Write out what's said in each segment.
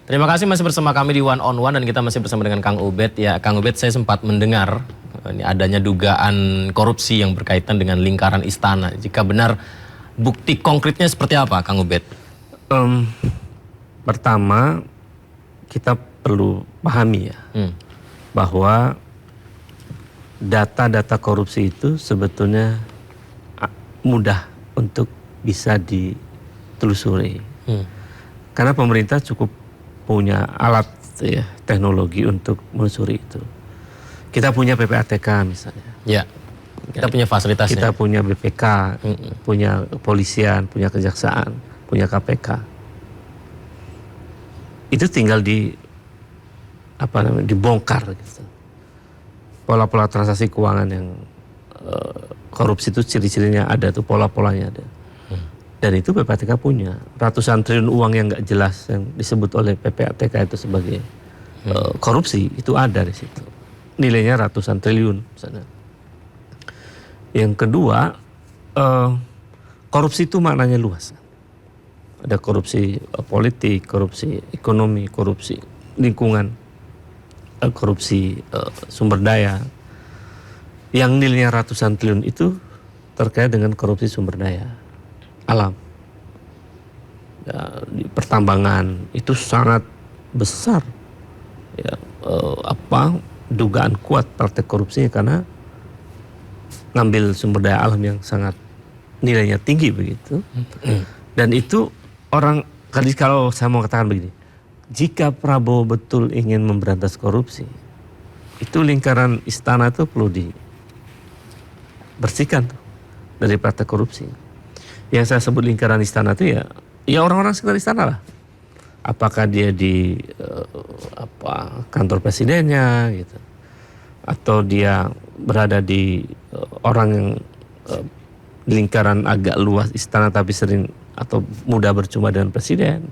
Terima kasih masih bersama kami di One on One dan kita masih bersama dengan Kang Ubed. Ya, Kang Ubed, saya sempat mendengar ini adanya dugaan korupsi yang berkaitan dengan lingkaran istana. Jika benar, bukti konkretnya seperti apa, Kang Ubed? Pertama, kita perlu pahami ya, bahwa data-data korupsi itu sebetulnya mudah untuk bisa ditelusuri. Karena pemerintah cukup punya alat ya, teknologi untuk menelusuri itu. Kita punya PPATK misalnya. Ya, kita punya fasilitasnya. Kita punya BPK, punya kepolisian, punya kejaksaan, punya KPK. Itu tinggal dibongkar gitu. Pola-pola transaksi keuangan yang korupsi itu ciri-cirinya ada tuh, pola-polanya ada. Dan itu PPATK punya ratusan triliun uang yang nggak jelas yang disebut oleh PPATK itu sebagai korupsi, itu ada di situ. Nilainya ratusan triliun misalnya. Yang kedua, korupsi itu maknanya luas. Ada korupsi politik, korupsi ekonomi, korupsi lingkungan, korupsi sumber daya. Yang nilainya ratusan triliun itu terkait dengan korupsi sumber daya alam. Ya, di pertambangan itu sangat besar. Ya, dugaan kuat praktek korupsinya karena ngambil sumber daya alam yang sangat nilainya tinggi begitu. Dan itu orang, kalau saya mau katakan begini, jika Prabowo betul ingin memberantas korupsi, itu lingkaran istana itu perlu dibersihkan tuh dari praktek korupsi. Yang saya sebut lingkaran istana itu ya orang-orang sekitar istana lah. Apakah dia di kantor presidennya gitu, atau dia berada di orang yang lingkaran agak luas istana tapi sering atau mudah berjumpa dengan presiden,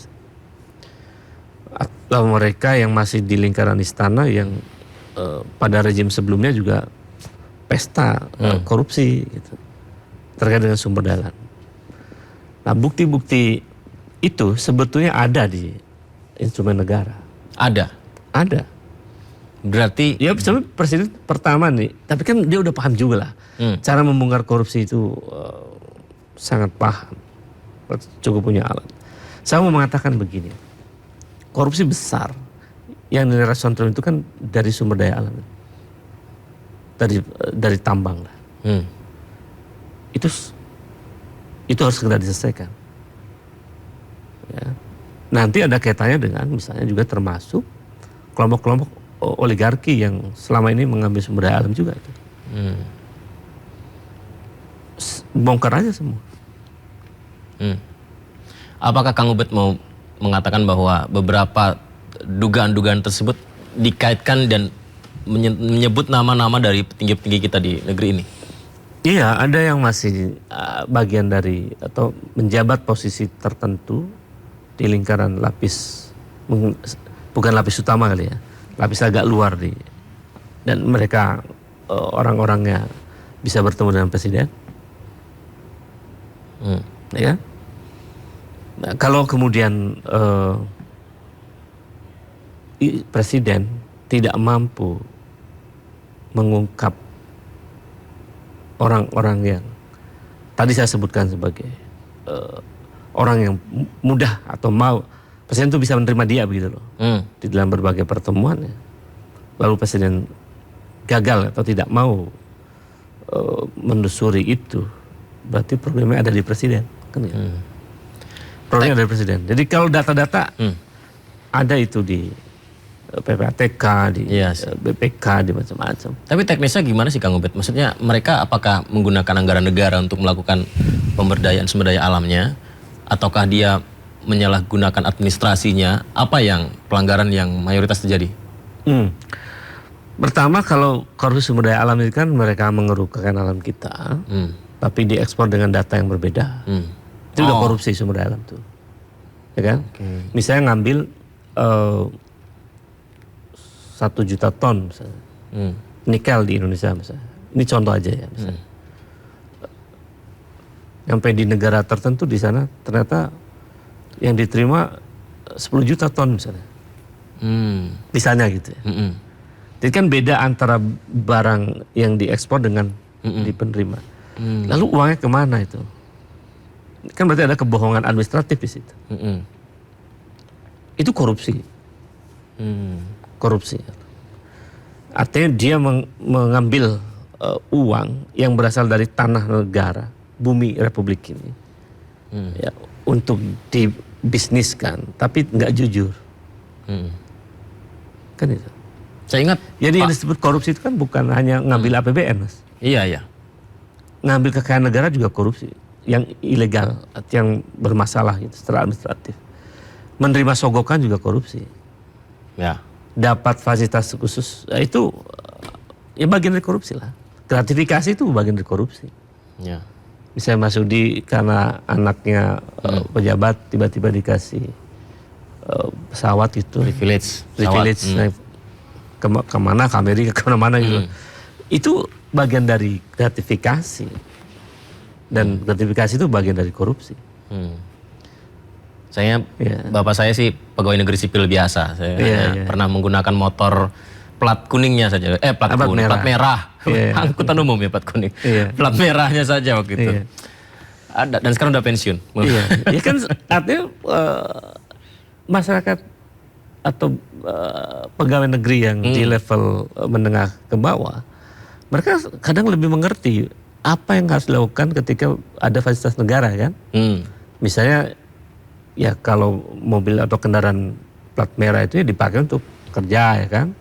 atau mereka yang masih di lingkaran istana yang pada rejim sebelumnya juga pesta korupsi gitu, terkait dengan sumber daya. Nah, bukti-bukti itu sebetulnya ada di instrumen negara. Ada? Ada. Berarti ya sebenarnya presiden pertama nih, tapi kan dia udah paham juga lah. Cara membongkar korupsi itu sangat paham, cukup punya alat. Saya mau mengatakan begini, korupsi besar yang nilai ratusan triliun itu kan dari sumber daya alam, dari tambang lah. Itu harus segera diselesaikan. Ya. Nanti ada kaitannya dengan misalnya juga termasuk kelompok-kelompok oligarki yang selama ini mengambil sumber daya alam juga itu. Bongkar aja semua. Apakah Kang Ubed mau mengatakan bahwa beberapa dugaan-dugaan tersebut dikaitkan dan menyebut nama-nama dari petinggi-petinggi kita di negeri ini? Iya, ada yang masih bagian dari atau menjabat posisi tertentu di lingkaran lapis, bukan lapis utama kali ya, lapis agak luar dan mereka orang-orangnya bisa bertemu dengan presiden. Ya. Nah, kalau kemudian presiden tidak mampu mengungkap orang-orang yang tadi saya sebutkan sebagai orang yang mudah atau mau, presiden itu bisa menerima dia begitu loh, di dalam berbagai pertemuan ya. Lalu presiden gagal atau tidak mau menelusuri itu, berarti problemnya ada di presiden kan ya? Problemnya ada di presiden. Jadi kalau data-data ada itu di PPATK, di BPK, di macam-macam. Tapi teknisnya gimana sih Kang Ubed? Maksudnya mereka apakah menggunakan anggaran negara untuk melakukan pemberdayaan sumber daya alamnya, ataukah dia menyalahgunakan administrasinya? Apa yang pelanggaran yang mayoritas terjadi? Pertama, kalau korupsi sumber daya alam itu kan mereka mengerukakan alam kita, tapi diekspor dengan data yang berbeda. Itu udah korupsi sumber daya alam tuh, ya kan? Misalnya ngambil 1 juta ton misalnya, nikel di Indonesia misalnya. Ini contoh aja ya misalnya. Sampai di negara tertentu di sana ternyata yang diterima 10 juta ton misalnya. Misalnya gitu ya. Jadi kan beda antara barang yang diekspor dengan di penerima. Lalu uangnya kemana itu? Kan berarti ada kebohongan administratif di situ. Itu korupsi. Korupsi. Artinya dia mengambil uang yang berasal dari tanah negara, bumi Republik ini, ya, untuk dibisniskan, tapi nggak jujur. Kan itu. Saya ingat. Jadi yang disebut korupsi itu kan bukan hanya ngambil APBN, Mas. Iya. Ngambil kekayaan negara juga korupsi. Yang ilegal, yang bermasalah gitu, secara administratif. Menerima sogokan juga korupsi. Ya. Dapat fasilitas khusus, ya itu ya bagian dari korupsi lah. Gratifikasi itu bagian dari korupsi. Ya. Misalnya Mas Udi karena anaknya pejabat tiba-tiba dikasih pesawat gitu. Privilege. Naik kemana, ke Amerika, kemana-mana gitu. Itu bagian dari gratifikasi. Dan gratifikasi itu bagian dari korupsi. Bapak saya sih pegawai negeri sipil biasa. Saya pernah menggunakan motor plat kuningnya saja. Plat merah. Angkutan umum ya, plat kuning. Plat merahnya saja waktu itu. Ada, dan sekarang udah pensiun. Ya kan artinya masyarakat atau pegawai negeri yang di level menengah ke bawah, mereka kadang lebih mengerti apa yang harus dilakukan ketika ada fasilitas negara kan. Misalnya ya kalau mobil atau kendaraan plat merah itu ya dipakai untuk kerja ya kan,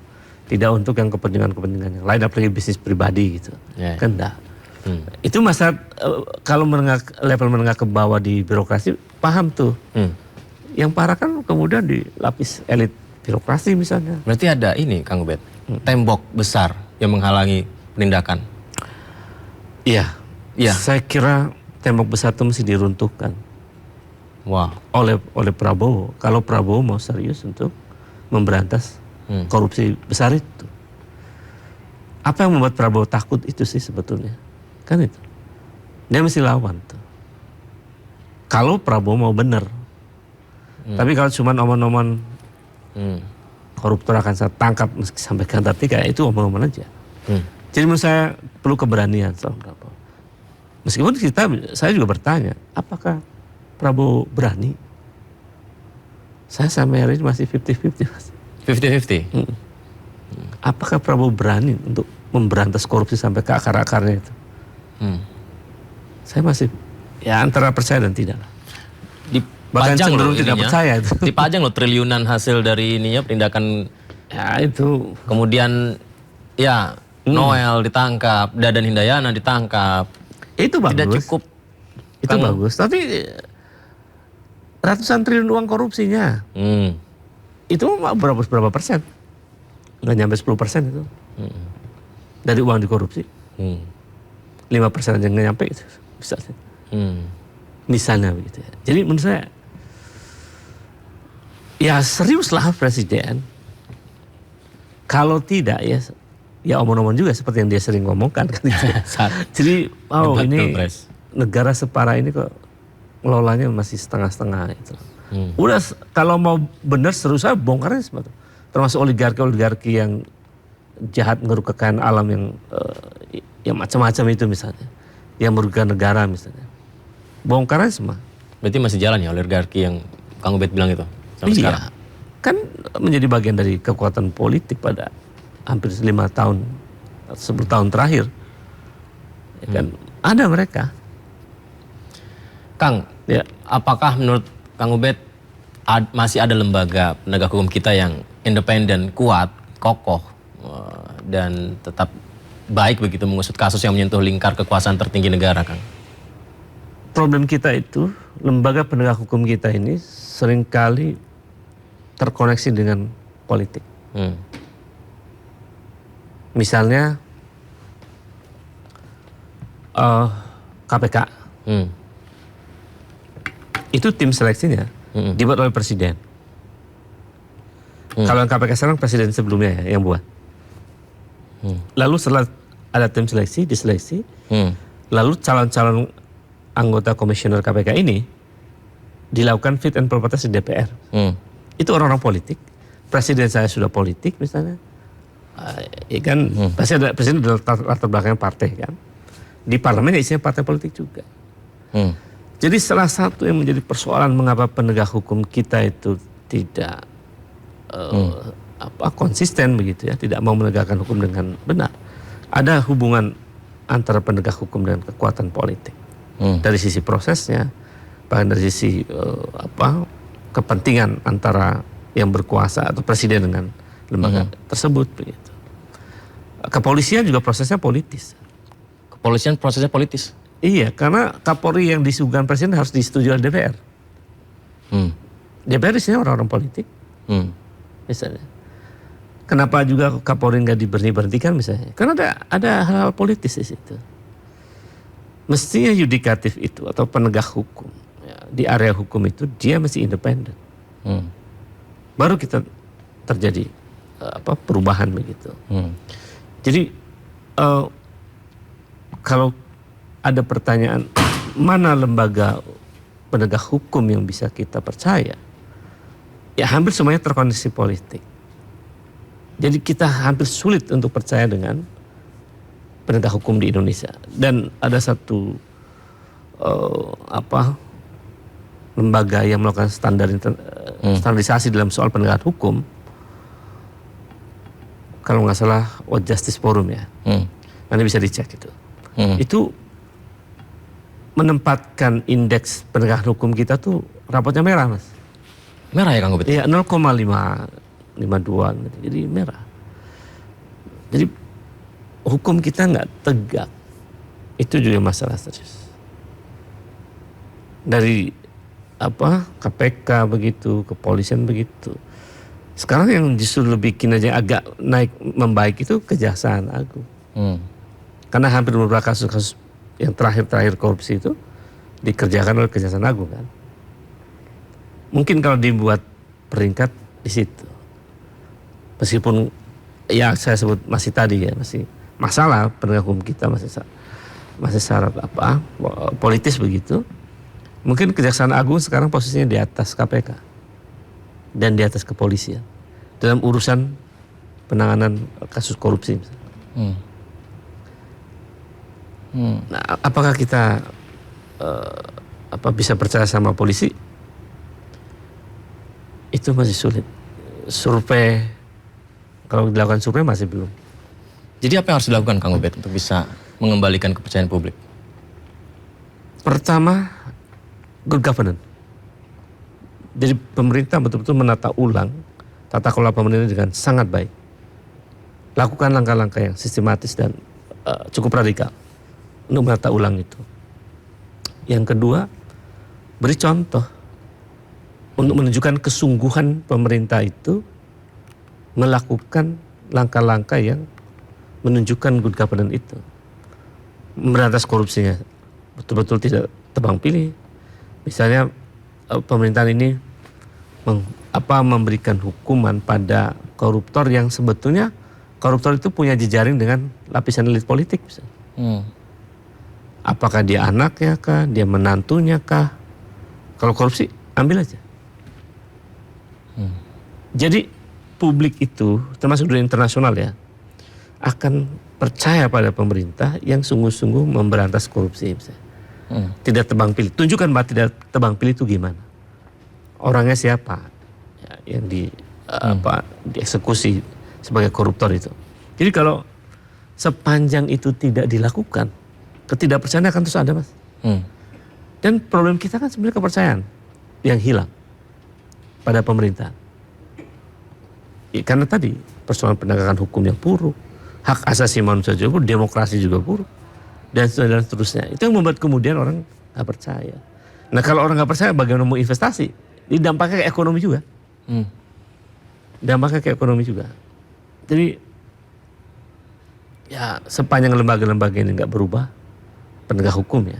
tidak untuk yang kepentingan yang lain, apalagi bisnis pribadi gitu. Kan enggak. Itu masa kalau level menengah ke bawah di birokrasi paham tuh. Yang parah kan kemudian di lapis elit birokrasi misalnya. Berarti ada ini Kang Ubed, tembok besar yang menghalangi penindakan. Iya. Saya kira tembok besar itu mesti diruntuhkan. Oleh Prabowo. Kalau Prabowo mau serius untuk memberantas korupsi besar itu. Apa yang membuat Prabowo takut itu sih sebetulnya? Kan itu. Dia mesti lawan tuh. Kalau Prabowo mau benar. Tapi kalau cuma omong-omong koruptor akan saya tangkap meski sampai ke Antartika, itu omong-omong aja. Jadi menurut saya perlu keberanian soal Prabowo. Meskipun saya juga bertanya, apakah Prabowo berani? Saya sama hari ini masih 50-50. 50-50? Apakah Prabowo berani untuk memberantas korupsi sampai ke akar-akarnya itu? Saya masih ya antara percaya dan tidak. Bahkan cenderung tidak percaya itu. Dipajang loh triliunan hasil dari ininya penindakan. Ya itu. Kemudian ya Noel ditangkap, Dadan Hindayana ditangkap. Itu bagus. Tidak cukup. Itu bagus. Tapi ratusan triliun uang korupsinya. Itu berapa persen? Nggak nyampe 10% itu. Dari uang dikorupsi. 5% aja nggak nyampe itu. Misalnya. Misalnya begitu ya. Jadi menurut saya, ya seriuslah Presiden. Kalau tidak ya omong-omong juga seperti yang dia sering ngomongkan kan gitu. Jadi ini negara separah ini kok ngelolanya masih setengah-setengah itu. Udah kalau mau benar serius saya bongkarnya semua. Termasuk oligarki yang jahat ngeruk kekayaan alam yang macam-macam itu misalnya. Yang merugikan negara misalnya. Bongkarnya semua. Berarti masih jalan ya oligarki yang Kang Ubed bilang itu sampai sekarang? Kan menjadi bagian dari kekuatan politik pada hampir 5 tahun, 10 tahun terakhir. Ya kan, ada mereka. Kang, apakah menurut Kang Ubed masih ada lembaga penegak hukum kita yang independen, kuat, kokoh, dan tetap baik begitu mengusut kasus yang menyentuh lingkar kekuasaan tertinggi negara, Kang? Problem kita itu, lembaga penegak hukum kita ini seringkali terkoneksi dengan politik. Misalnya KPK. Itu tim seleksinya dibuat oleh presiden. Kalau yang KPK sekarang presiden sebelumnya ya yang buat. Lalu setelah ada tim seleksi, diseleksi, lalu calon-calon anggota komisioner KPK ini dilakukan fit and proper test di DPR. Itu orang-orang politik. presiden saya sudah politik misalnya, ya kan pasti ada presiden adalah latar belakangnya partai kan. Di parlemen ya isinya partai politik juga. Jadi salah satu yang menjadi persoalan mengapa penegak hukum kita itu tidak konsisten begitu ya, tidak mau menegakkan hukum dengan benar. Ada hubungan antara penegak hukum dan kekuatan politik. Dari sisi prosesnya, bahkan dari sisi kepentingan antara yang berkuasa atau presiden dengan lembaga tersebut begitu. Kepolisian juga prosesnya politis. Kepolisian prosesnya politis. Iya, karena Kapolri yang disuguhkan presiden harus disetujui oleh DPR. DPR isinya orang-orang politik, misalnya. Kenapa juga Kapolri nggak diberhentikan misalnya? Karena ada hal-hal politis di situ. Mestinya yudikatif itu atau penegak hukum ya, di area hukum itu dia mesti independen. Baru kita terjadi perubahan begitu. Jadi kalau ada pertanyaan mana lembaga penegak hukum yang bisa kita percaya, ya hampir semuanya terkoneksi politik. Jadi kita hampir sulit untuk percaya dengan penegak hukum di Indonesia. Dan ada satu lembaga yang melakukan standarisasi dalam soal penegakan hukum, kalau nggak salah World Justice Forum ya, nanti bisa dicek itu. Itu menempatkan indeks penegakan hukum kita tuh rapotnya merah, Mas. Merah ya Kang Ubed? Iya, 0,52 gitu. Jadi merah. Jadi hukum kita nggak tegak. Itu juga masalah serius. Dari KPK begitu, kepolisian begitu. Sekarang yang justru lebih kinerja agak naik membaik itu Kejaksaan Agung. Karena hampir beberapa kasus-kasus yang terakhir korupsi itu dikerjakan oleh Kejaksaan Agung kan. Mungkin kalau dibuat peringkat di situ. Meskipun ya saya sebut masih tadi ya, masih masalah penegak hukum kita masih syarat politis begitu. Mungkin Kejaksaan Agung sekarang posisinya di atas KPK dan di atas kepolisian dalam urusan penanganan kasus korupsi. Nah, apakah kita bisa percaya sama polisi? Itu masih sulit. Survei, kalau dilakukan survei masih belum. Jadi apa yang harus dilakukan Kang Ubed untuk bisa mengembalikan kepercayaan publik? Pertama, good governance. Jadi pemerintah betul-betul menata ulang tata kelola pemerintahan dengan sangat baik. Lakukan langkah-langkah yang sistematis dan cukup radikal untuk menata ulang itu. Yang kedua, beri contoh untuk menunjukkan kesungguhan pemerintah itu melakukan langkah-langkah yang menunjukkan good governance itu. Memberantas korupsinya betul-betul tidak tebang pilih. Misalnya pemerintahan ini memberikan hukuman pada koruptor yang sebetulnya koruptor itu punya jejaring dengan lapisan elit politik. Apakah dia anaknya kah, dia menantunya kah? Kalau korupsi, ambil aja. Jadi publik itu, termasuk dunia internasional ya, akan percaya pada pemerintah yang sungguh-sungguh memberantas korupsi. Tidak tebang pilih. Tunjukkan bahwa tidak tebang pilih itu gimana. Orangnya siapa ya, yang dieksekusi sebagai koruptor itu. Jadi kalau sepanjang itu tidak dilakukan, ketidakpercayaan akan terus ada, Mas. Dan problem kita kan sebenarnya kepercayaan yang hilang pada pemerintah. Ya, karena tadi persoalan penegakan hukum yang buruk, hak asasi manusia juga buruk, demokrasi juga buruk, dan seterusnya. Itu yang membuat kemudian orang nggak percaya. Nah kalau orang nggak percaya, bagaimana mau investasi? Ini dampaknya ke ekonomi juga. Dampaknya ke ekonomi juga. Jadi ya sepanjang lembaga-lembaga ini nggak berubah, penegak hukum ya,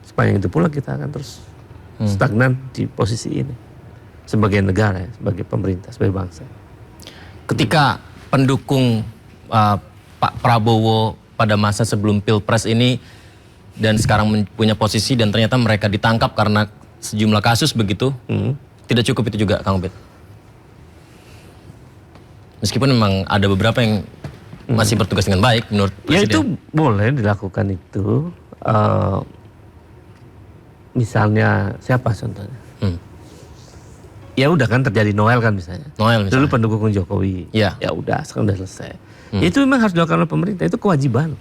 sepanjang itu pula kita akan terus stagnan di posisi ini sebagai negara, ya, sebagai pemerintah, sebagai bangsa. Ketika pendukung Pak Prabowo pada masa sebelum Pilpres ini dan sekarang punya posisi dan ternyata mereka ditangkap karena sejumlah kasus begitu, tidak cukup itu juga Kang Ubed? Meskipun memang ada beberapa yang masih bertugas dengan baik menurut Ya Presiden. itu boleh dilakukan itu. Misalnya siapa contohnya? Ya udah kan terjadi Noel kan misalnya. Noel Dulu misalnya. pendukung Jokowi. Iya. Ya udah, sekarang udah selesai. Itu memang harus dilakukan oleh pemerintah, itu kewajiban.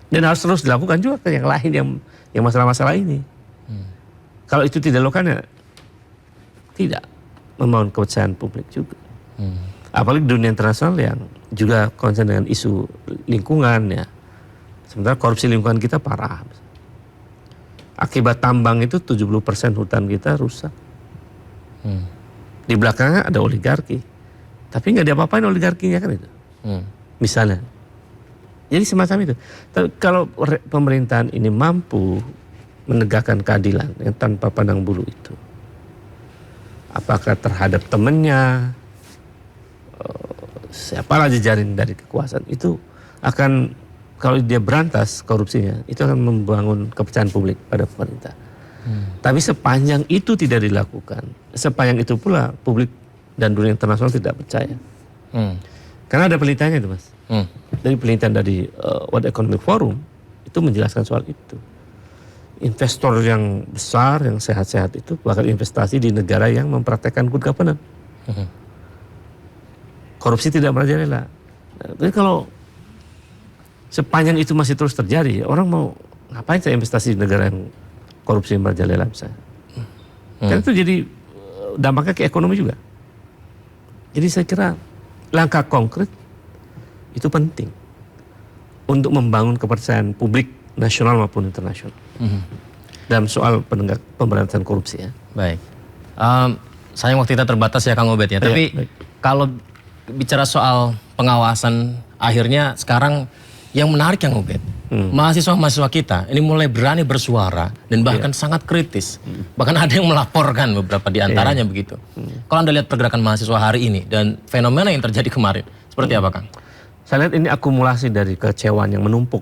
Dan harus terus dilakukan juga ke yang lain yang masalah-masalah ini. Kalau itu tidak dilakukan ya tidak membangun kepercayaan publik juga. Apalagi dunia internasional yang juga concern dengan isu lingkungan ya. Sementara korupsi lingkungan kita parah. Akibat tambang itu 70% hutan kita rusak. Di belakangnya ada oligarki. Tapi nggak diapa-apain oligarkinya kan itu. Misalnya. Jadi semacam itu. Tapi kalau pemerintahan ini mampu menegakkan keadilan yang tanpa pandang bulu itu. Apakah terhadap temannya, siapalah jejaring dari kekuasaan, itu akan, kalau dia berantas korupsinya, itu akan membangun kepercayaan publik pada pemerintah. Tapi sepanjang itu tidak dilakukan, sepanjang itu pula publik dan dunia internasional tidak percaya. Karena ada penelitiannya itu, Mas. Dari penelitian dari World Economic Forum itu menjelaskan soal itu. Investor yang besar, yang sehat-sehat itu bakal investasi di negara yang mempraktekkan good governance. Korupsi tidak merajalela. Tapi kalau sepanjang itu masih terus terjadi, orang mau ngapain saya investasi di negara yang korupsi merajalela misalnya. Kan itu jadi dampaknya ke ekonomi juga. Jadi saya kira langkah konkret itu penting untuk membangun kepercayaan publik nasional maupun internasional dalam soal pemberantasan korupsi ya. Baik. Sayang waktu kita terbatas ya Kang Ubed ya. Tapi kalau bicara soal pengawasan, akhirnya sekarang yang menarik Kang Ubed, mahasiswa-mahasiswa kita ini mulai berani bersuara dan bahkan sangat kritis. Bahkan ada yang melaporkan beberapa di antaranya begitu. Kalau Anda lihat pergerakan mahasiswa hari ini dan fenomena yang terjadi kemarin, seperti apa Kang? Saya lihat ini akumulasi dari kekecewaan yang menumpuk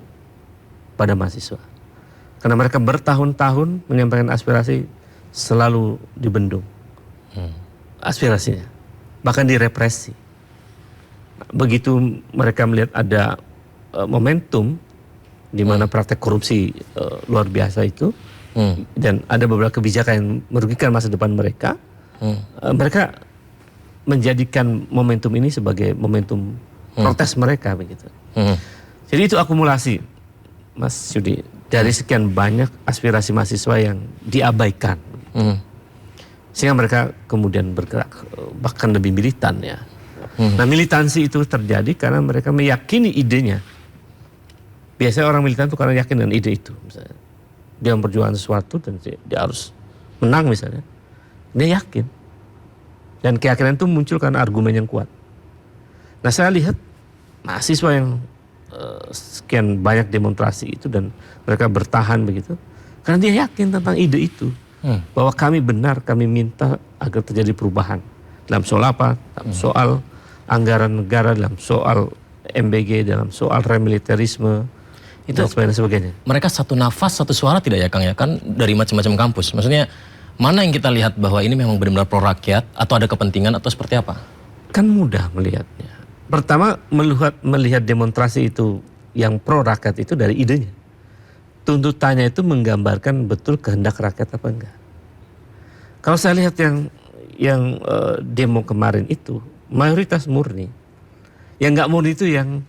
pada mahasiswa. Karena mereka bertahun-tahun menyampaikan aspirasi selalu dibendung. Aspirasinya. Bahkan direpresi. Begitu mereka melihat ada momentum di mana praktek korupsi luar biasa itu, dan ada beberapa kebijakan yang merugikan masa depan mereka, mereka menjadikan momentum ini sebagai momentum protes mereka begitu. Jadi itu akumulasi, Mas Yudi, dari sekian banyak aspirasi mahasiswa yang diabaikan, sehingga mereka kemudian bergerak bahkan lebih militan ya. Nah militansi itu terjadi karena mereka meyakini idenya. Biasanya orang militan itu karena yakin dengan ide itu. Misalnya, dia memperjuangkan sesuatu dan dia harus menang misalnya. Dia yakin. Dan keyakinan itu muncul karena argumen yang kuat. Nah saya lihat mahasiswa yang sekian banyak demonstrasi itu dan mereka bertahan begitu. Karena dia yakin tentang ide itu. Bahwa kami benar, kami minta agar terjadi perubahan. Dalam soal apa? Dalam soal anggaran negara, dalam soal MBG, dalam soal remilitarisme. Itu dan sebagainya. Mereka satu nafas, satu suara tidak ya Kang ya? Kan dari macam-macam kampus. Maksudnya mana yang kita lihat bahwa ini memang benar-benar pro rakyat atau ada kepentingan atau seperti apa? Kan mudah melihatnya. Pertama melihat demonstrasi itu yang pro rakyat itu dari idenya. Tuntutannya itu menggambarkan betul kehendak rakyat apa enggak. Kalau saya lihat yang demo kemarin itu mayoritas murni. Yang enggak murni itu yang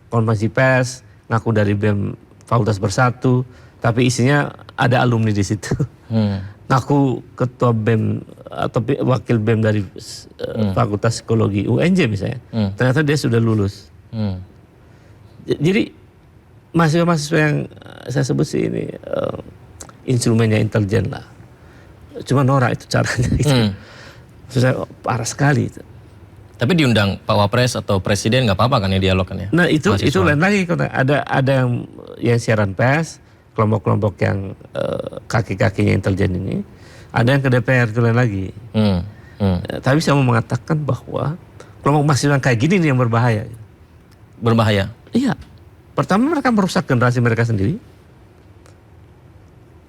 konferensi pers, ngaku dari BEM Fakultas Bersatu, tapi isinya ada alumni di situ. Ngaku ketua BEM atau wakil BEM dari Fakultas Psikologi UNJ misalnya. Ternyata dia sudah lulus. Jadi mahasiswa-mahasiswa yang saya sebut sih ini instrumennya intelijen lah. Cuma norak itu caranya. Saya parah sekali itu. Tapi diundang Pak Wapres atau Presiden nggak apa-apa kan ya dialog kan ya? Nah itu lain lagi. Ada yang siaran pers, kelompok-kelompok yang kaki-kakinya intelijen ini. Ada yang ke DPR, itu lain lagi. Tapi saya mau mengatakan bahwa kelompok mahasiswa yang kayak gini nih yang berbahaya. Berbahaya? Iya. Pertama mereka merusak generasi mereka sendiri.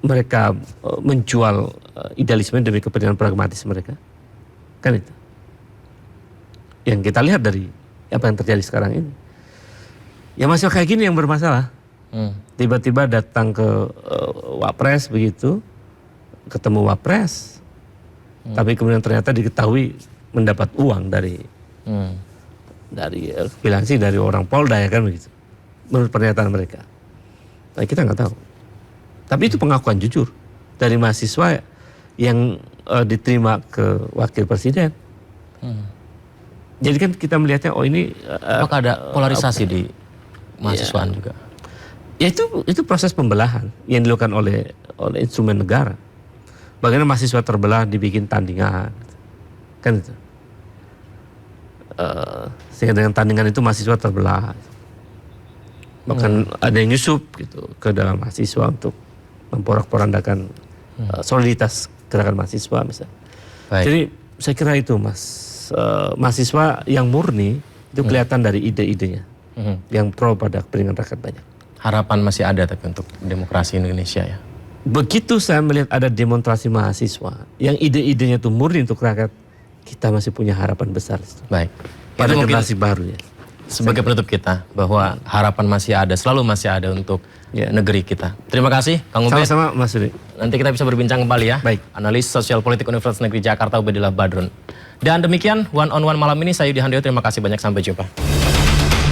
Mereka menjual idealisme demi kepentingan pragmatis mereka. Kan itu. yang kita lihat dari apa yang terjadi sekarang ini. Ya mahasiswa kayak gini yang bermasalah. Tiba-tiba datang ke Wapres begitu, ketemu Wapres, tapi kemudian ternyata diketahui mendapat uang dari bilang sih dari orang Polda ya kan begitu. Menurut pernyataan mereka. Nah kita nggak tahu. Tapi itu pengakuan jujur dari mahasiswa yang diterima ke wakil presiden. Jadi kan kita melihatnya oh ini apakah ada polarisasi di mahasiswaan juga? Ya itu proses pembelahan yang dilakukan oleh instrumen negara. Bagaimana mahasiswa terbelah dibikin tandingan, kan itu. Sehingga dengan tandingan itu mahasiswa terbelah. Bahkan ada yang nyusup gitu ke dalam mahasiswa untuk memporak-porandakan soliditas gerakan mahasiswa misalnya. Baik. Jadi saya kira itu Mas, mahasiswa yang murni itu kelihatan dari ide-idenya yang pro pada kepentingan rakyat banyak. Harapan masih ada tapi untuk demokrasi Indonesia ya. Begitu saya melihat ada demonstrasi mahasiswa yang ide-idenya itu murni untuk rakyat, kita masih punya harapan besar. Baik. Pada Itu mungkin generasi baru ya. sebagai penutup kita bahwa harapan masih ada, selalu masih ada untuk negeri kita. Terima kasih Kang Ubed. Sama-sama Mas Sudi. Nanti kita bisa berbincang kembali ya. Baik. Analis sosial politik Universitas Negeri Jakarta Ubedillah Badrun. Dan demikian One on One malam ini, saya Yudi Handoyo, terima kasih banyak, sampai jumpa.